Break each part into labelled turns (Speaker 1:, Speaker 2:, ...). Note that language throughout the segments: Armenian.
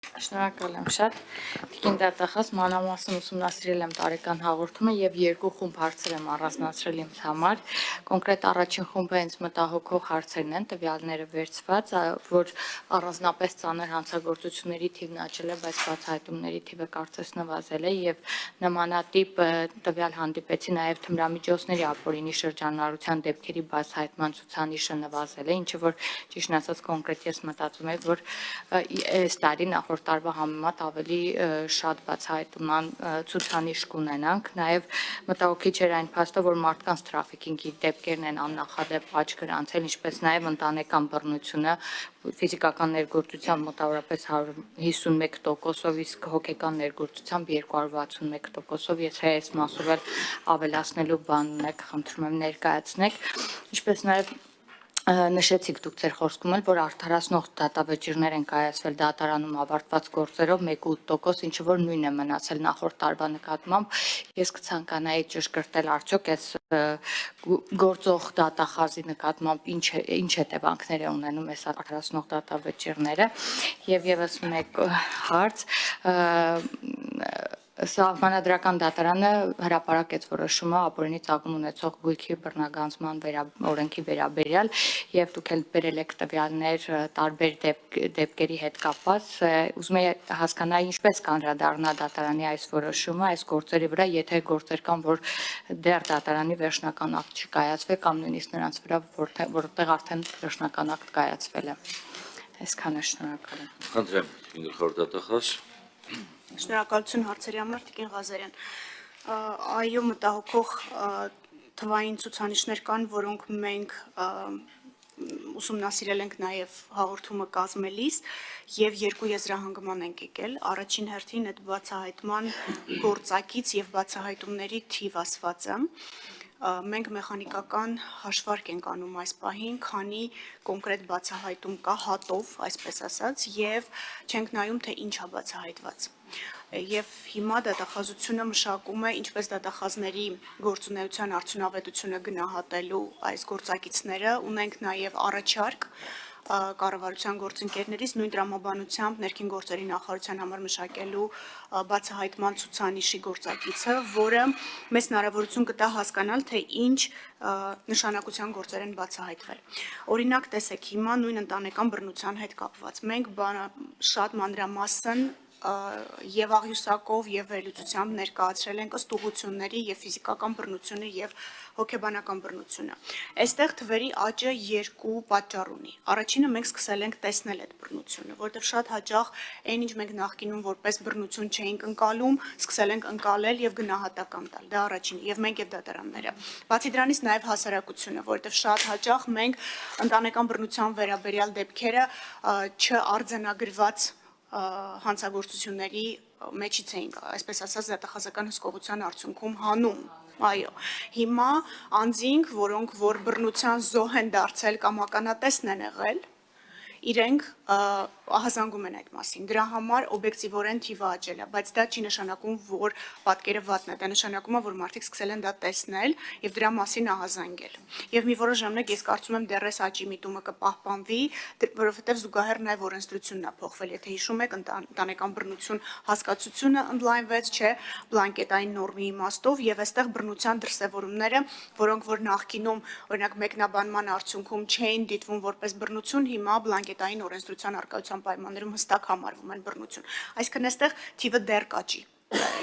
Speaker 1: Շնորհակալ եմ շատ։ Տիկին դատախազ մանրամասն ուսումնասիրել եմ տարեկան հաղորդումը եւ երկու խումբ հարցեր եմ առանձնացրել ինձ համար։ Կոնկրետ առաջին խումբը հենց մտահոգող հարցերն են, տվյալները վերցված, որ առանձնապես ծանր հանցագործությունների թիվն աճել է, բայց բացահայտումների թիվը կարծես նվազել է եւ նմանատիպ տվյալ հանդիպեցի նաեւ թմրամիջոցների ապօրինի շրջանառության դեպքերի բացահայտման ցուցանիշը նվազել է, ինչը որ ճիշտ ասած կոնկրետ ես մտածում եմ, որ այս տարի նախորդ տարվա համեմատ ավելի շատ բացահայտման ցուցանիշ կունենանք, նաև մտահոգիչ էր այն փաստը, որ մարդկանց թրաֆիքինգի դեպքերն են աննախադեպ աճ գրանցել, ինչպես նաև ընտանեկան բռնությունը ֆիզիկական ներգործությամբ մոտավորապես 151%-ով, իսկ հոգեկան ներգործությամբ 261%-ով, եթե այս մասով էլ ավելացնելու բան ունեք, խնդրում եմ ներկայացնեք, ինչպես նաև նշեցիք դուք ձեր խոսքում էլ, որ արդարացնող դատավճիռներ են կայացվել դատարանում ավարտված գործերով 1.8%, ինչը որ նույնն է մնացել նախորդ տարվա նկատմամբ։ Ես կցանկանայի ճշգրտել արդյոք այս գործող դատախազի նկատմամբ ինչ հետևանքներ է ունենում այս արդարացնող դատավճիռները։ Եվ եւս մեկ հարց, Սահմանադրական դատարանը հրապարակեց որոշումը ապօրինի ծագում ունեցող գույքի բռնագանձման օրենքի վերաբերյալ եւ դուք էլ բերել եք տվյալներ տարբեր դեպքերի հետ կապված, ուզում եմ հասկանալ ինչպես կանդրադառնա դատարանի այս որոշումը այս գործերի վրա, եթե գործեր կան, որ դեռ դատարանի վերջնական ակտ չկայացվել կամ նույնիսկ նրանց վրա, որտեղ արդեն վերջնական ակտ կայացվել է։ Այսքանը, շնորհակալ եմ։
Speaker 2: Խնդրեմ, գլխավոր դատախազ։
Speaker 3: Շնորհակալություն հարցերի համար, Տիկին Ղազարյան։ Այո, մտահոգող թվային ցուցանիշներ կան, որոնք մենք ուսումնասիրել ենք նաև հաղորդումը կազմելիս եւ երկու եզրահանգման ենք եկել։ Առաջին հերթին այդ բացահայտման գործակից եւ բացահայտումների թիվ ասվածը։ Մենք մեխանիկական հաշվարկ ենք անում այս պահին, քանի կոնկրետ բացահայտում կա հատով, այսպես ասած, եւ չենք նայում, թե ինչ է բացահայտված։ Եվ հիմա դատախազությունը մշակում է ինչպես դատախազների գործունեության արդյունավետությունը գնահատելու այս գործակիցները, ունենք նաև առաջարկ կառավարության գործընկերներից նույն տրամաբանությամբ ներքին գործերի նախարարության համար մշակելու բացահայտման ցուցանիշի գործակիցը, որը մեզ հնարավորություն կտա հասկանալ, թե ինչ նշանակության գործեր են բացահայտվել։ Օրինակ, տեսեք, հիմա նույն ընտանեկան բռնության հետ կապված մենք շատ մանրամասն եւ աղյուսակով եւ վերլուծությամբ ներկայացրել ենք ըստ ուղղությունների եւ ֆիզիկական բռնությունը եւ հոգեբանական բռնությունը։ Այստեղ թվերի աճը երկու պատճառ ունի։ Առաջինը մենք սկսել ենք տեսնել այդ բռնությունը, որտեղ շատ հաճախ այն ինչ մենք նախկինում որպես բռնություն չէինք ընկալում, սկսել ենք ընկալել եւ գնահատական տալ։ Դա առաջինը եւ մենք եւ դատարանները։ Բացի դրանից նաեւ հասարակությունը, որտեղ շատ հաճախ մենք ընտանեկան բռնության վերաբերյալ դեպքերը չարձանագրված հանցագործությունների մեջից էինք, այսպես ասած, դատախազական հսկողության արդյունքում հանում։ Այո, հիմա անձինք, որոնք որ բռնության զոհ են դարձել կամ ականատեսն են եղել, իրենք ահազանգում են այդ մասին։ Դրա համար օբյեկտիվորեն թիվը աճել է, բայց դա չի նշանակում, որ պատկերը վատն է, դա նշանակում է, որ մարդիկ սկսել են դա տեսնել եւ դրա մասին ահազանգել։ Եվ մի որոշ ժամանակ ես կարծում եմ դեռ այս աճի միտումը կպահպանվի, որովհետեւ զուգահեռ նաեւ օրենսդրությունն է փոխվել։ Եթե հիշում եք, ընտանեկան բռնություն հասկացությունը ընդլայնվեց, չէ, բլանկետային նորմի իմաստով եւ այստեղ բռնության դրսեւորումները, որոնք որ նախկինում օրինակ մեկնաբանման արդյունքում չէին դիտվում որպես բռնություն, հիմա բլանկետային օրենսդրության արկայության պայմաններում հստակ համարվում են բռնություն։ Այսինքն այստեղ թիվը դեռ կաճի։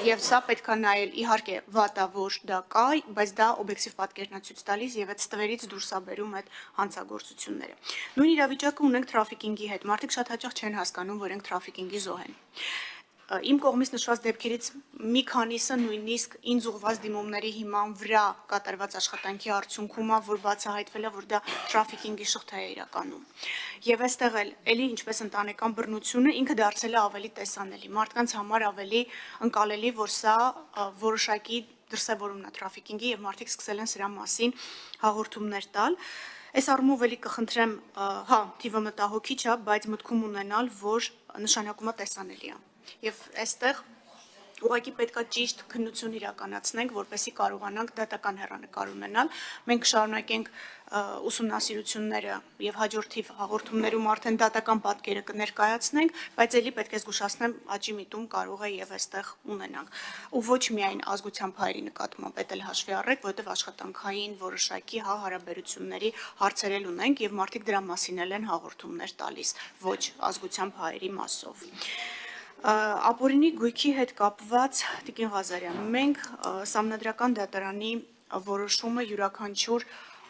Speaker 3: Եվ սա պետք է նայել, իհարկե վատա որ դա կա, բայց դա օբյեկտիվ պատկերն է ցույց տալիս եւ այդ ստվերից դուրս է բերում այդ հանցագործությունները։ Նույն իրավիճակը ունենք թրաֆիքինգի հետ։ Մարդիկ շատ հաճախ չեն հասկանում, որ իրենք թրաֆիքինգի զոհ են։ Իմ կողմից նշված դեպքերից մի քանիսը նույնիսկ ինձ ուղղված դիմումների հիման վրա կատարված աշխատանքի արդյունքում է, որ բացահայտվել է, որ դա թրաֆիքինգի շղթա է իրականում։ Եվ այստեղ էլի ինչպես ընտանեկան բռնությունը ինքը դարձել է ավելի տեսանելի, մարդկանց համար ավելի ընկալելի, որ սա որոշակի դրսևորումն է թրաֆիքինգի եւ մարդիկ սկսել են սրա մասին հաղորդումներ տալ։ Այս առումով էլի կխնդրեմ, հա, թիվը մտահոգիչ է, բայց մտքում ունենալ, որ նշանակումը տեսանելի է։ Եվ այստեղ Ուղղակի պետքա ճիշտ քննություն իրականացնենք, որպեսզի կարողանանք դատական հեռանկար ունենալ։ Մենք շարունակենք ուսումնասիրությունները եւ հաջորդիվ հաղորդումներում արդեն դատական պատկերը կներկայացնենք, բայց ելի պետք է զգուշացնեմ, աճի միտում կարող է եւ այստեղ ունենանք։ Ու ոչ միայն ազգությամբ հայերի նկատմամբ էլ հաշվի առեք, որովհետեւ աշխատանքային որոշակի հարաբերությունների հարցեր էլ ունենք եւ մարդիկ դրա մասին են հաղորդումներ տալիս, ոչ ազգությամբ հայերի մասով։ Ապօրինի գույքի հետ կապված Տիկին Ղազարյան, մենք Սահմանադրական դատարանի որոշումը յուրաքանչյուր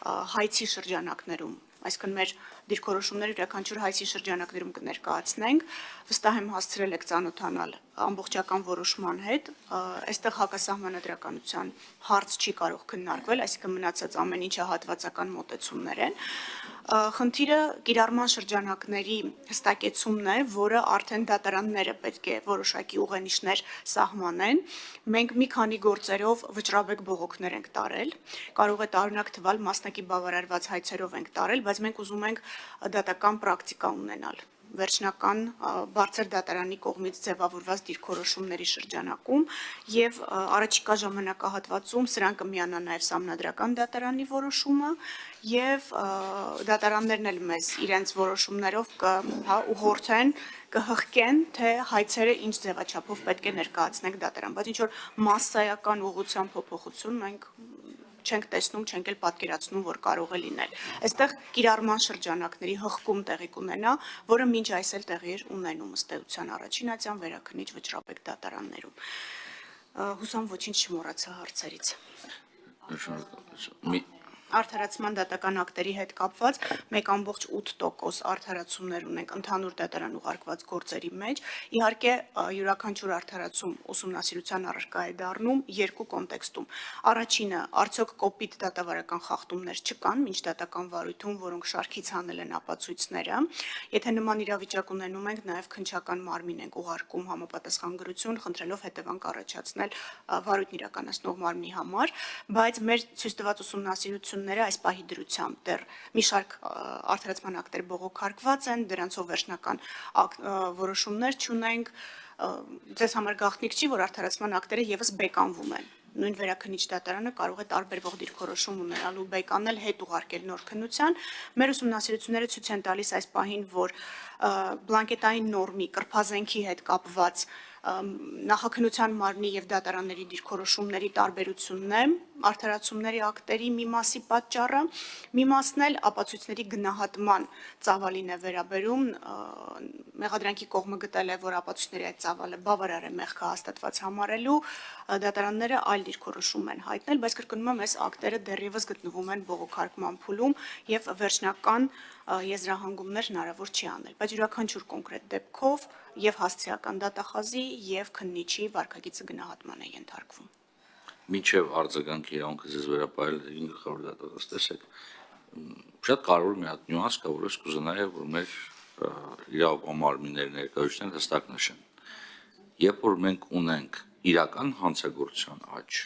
Speaker 3: հայցի շրջանակներում, այսինքն մեր դիրքորոշումները յուրաքանչյուր հայցի շրջանակներում կներկայացնենք, վստահ եմ հասցրել եք ծանոթանալ ամբողջական որոշման հետ, այստեղ հակասահմանադրականության հարց չի կարող քննարկվել, այսինքն մնացած ամեն ինչը հատվածական մոտեցումներ են։ Խնդիրը կիրառման շրջանակների հստակեցումն է, որը արդեն դատարանները պետք է որոշակի ուղենիշներ սահմանեն։ Մենք մի քանի գործերով վճռաբեկ բողոքներ ենք տարել, կարող է տարօրինակ թվալ մասնակի բավարարված հայցերով ենք տարել, բայց մենք ուզում ենք դատական պրակտիկա ունենալ։ Վերջնական բարձր դատարանի կողմից ձևավորված դիրքորոշումների շրջանակում եւ առաջիկա ժամանակահատվածում սրան կմիանա նաեւ Սահմանադրական դատարանի որոշումը եւ դատարաններն էլ մեզ իրենց որոշումներով ուղղորդեն, կհղկեն, թե հայցերը ինչ ձևաչափով պետք է ներկայացնենք դատարան, բայց ինչ որ մասսայական ուղղության փոփոխություն մենք չենք տեսնում, չենք էլ պատկերացնում, որ կարող է լինել։ Այստեղ կիրառման շրջանակների հղկում տեղի կունենա, որը մինչ այս էլ տեղի էր ունենում ըստ էության առաջին ատյան վերաքննիչ վճռաբեկ դատարաններում։ Հուսամ ոչինչ չմոռացա հարցերից։ Արդարացման դատական ակտերի հետ կապված 1.8% արդարացումներ ունենք ընդհանուր դատարան ուղարկված գործերի մեջ։ Իհարկե յուրաքանչյուր արդարացում ուսումնասիրության առարկա է դառնում երկու կոնտեքստում։ Առաջինը, արդյոք կոպիտ դատավարական խախտումներ չկան մինչ դատական վարույթում, որոնք շարքից հանել են ապացույցները։ Եթե նման իրավիճակ ունենում ենք, նաև քննչական մարմին ենք ուղարկում համապատասխան գրություն, խնդրելով հետևանք առաջացնել վարույթն իրականացնող մարմնի համար, բայց մեր ցույց տված ուսումնասիրությունները այս պահի դրությամբ դեռ մի շարք արդարացման ակտեր բողոքարկված են, դրանցով վերջնական որոշումներ չունենք, ձեզ համար գաղտնիք չի, որ արդարացման ակտերը եւս բեկանվում են։ Նույն վերաքննիչ դատարանը կարող է տարբերվող դիրքորոշում ունենալ ու բեկանել հետ ուղարկել նոր քննության։ Մեր ուսումնասիրությունները ցույց են տալիս այս պահին, որ բլանկետային նորմի կրփազենքի հետ կապված նախաքննության մարմնի եւ դատարանների դիրքորոշումների տարբերությունն է արդարացումների ակտերի մի մասի պատճառը, մի մասն էլ ապացույցների գնահատման ծավալին է վերաբերում, մեղադրանքի կողմը գտել է, որ ապացույցների այդ ծավալը բավարար է մեղքը հաստատված համարելու, դատարանները այլ դիրքորոշում են հայտնել, բայց կրկնում եմ, այս ակտերը դեռևս գտնվում են բողոքարկման փուլում եւ վերջնական եզրահանգումներ հնարավոր չի անել, բայց յուրաքանչյուր կոնկրետ դեպքով եւ հասցեական դատախազի եւ քննիչի վարքագիծը գնահատման է ենթարկվում։
Speaker 2: Մինչև արձագանքի իրավունքը ձեզ վերապահել 5-րդ դատախազ տեսեք, շատ կարևոր մի հատ նյուանս կա, որ ես կուզենայի, որ մեր իրավապահ մարմինների ներկայացուցիչները հստակ նշեն։ Երբ որ մենք ունենք իրական հանցագործության աճ,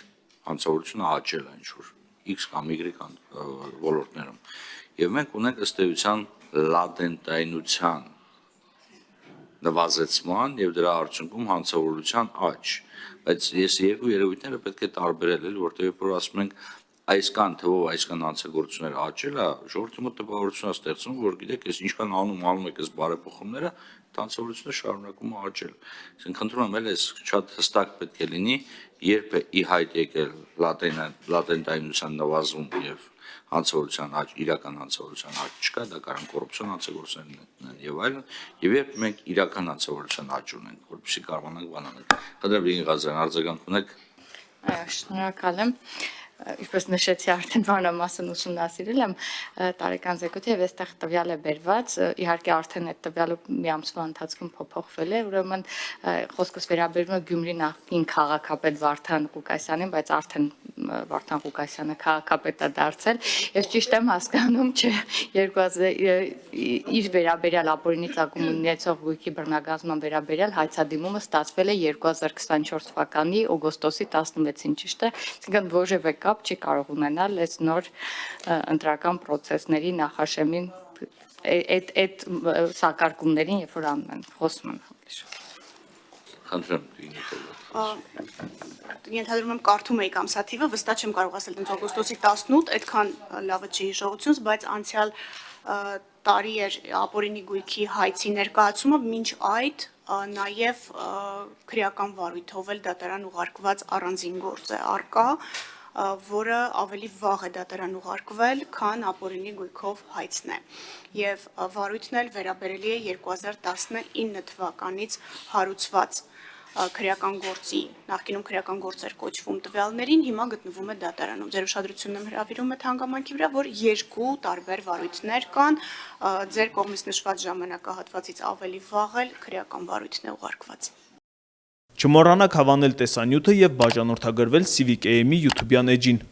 Speaker 2: հանցագործությունը աճել է ինչ-որ X կամ Y ոլորտներում, եւ մենք ունենք ըստ էության լատենտայնության նվազեցման եւ դրա արդյունքում հանցավորության աճ, բայց ես երկու երևույթները պետք է տարբերել, որտեղ երբ որ ասում ենք այսքան թվով այսքան հանցագործություններ աճել է, ժողովրդի մոտ տպավորություն է ստեղծում, որ գիտեք, ես ինչքան անում եք այս բարեփոխումները, հանցավորությունը շարունակում է աճել։ Այսինքն խնդրում եմ, այս շատ հստակ պետք է լինի, երբ է ի հայտ եկել լատենտայնության նվազում եւ հանցավորության աճ, իրական հանցավորության աճ չկա, դա կարող կոռուպցիոն հանցագործություններն են եւ այլն, եւ երբ մենք իրական հանցավորության աճ ունենք, որպեսզի կարողանանք բանանել։ Խնդրեմ Տիկին Ղազարյան, արձագանք ունեք։
Speaker 1: Այո, շնորհակալ եմ։ Ինչպես նշեցի, արդեն մանրամասն ուսումնասիրել եմ տարեկան զեկույցը եւ այստեղ տվյալ է բերված, իհարկե արդեն այդ տվյալը մի ամսվա ընթացքում փոփոխվել է, ուրեմն խոսքս վերաբերում է Գյումրի նախկին քաղաքապետ Վարդան Ղուկասյանին, բայց արդեն Վարդան Ղուկասյանը քաղաքապետ է դարձել։ Ես ճիշտ եմ հասկանում, չէ, իր վերաբերյալ ապօրինի ծագում ունեցող գույքի բռնագազման վերաբերյալ հայցադիմումը ստացվել է 2024 թվականի օգոստոսի 16-ին, ճիշտ է, այսինքն որևէ կապ չի կարող ունենալ այս նոր ընտրական process-ների նախաշեմին այդ սակարկումներին, երբ որ անում են խոսում են։
Speaker 2: Խնդրեմ,
Speaker 3: Ենթադրում եմ կարդում էիք ամսաթիվը, վստահ չեմ կարող ասել դենց օգոստոսի 18, այդքան լավը չի հիշողությունս, բայց անցյալ տարի էր ապօրինի գույքի հայցի ներկայացումը, մինչ այդ նաև քրեական վարույթով էլ դատարան ուղարկված առանձին գործ է առկա, որը ավելի վաղ է դատարան ուղարկվել, քան ապօրինի գույքով հայցն է։ Եվ վարույթն էլ վերաբերելի է 2019 թվականից հարուցված քրեական գործի, նախկինում քրեական գործ էր կոչվում տվյալներին, հիմա գտնվում է դատարանում։ Ձեր ուշադրությունն եմ հրավիրում այդ հանգամանքի վրա, որ երկու տարբեր վարույթներ կան, ձեր կողմից նշված ժամանակահատվածից ավելի վաղ էլ քրեական վարույթն է ուղարկված։
Speaker 4: Չմոռանաք հավանել տեսանյութը և բաժանորդագրվել Civic AM-ի YouTube-յան էջին։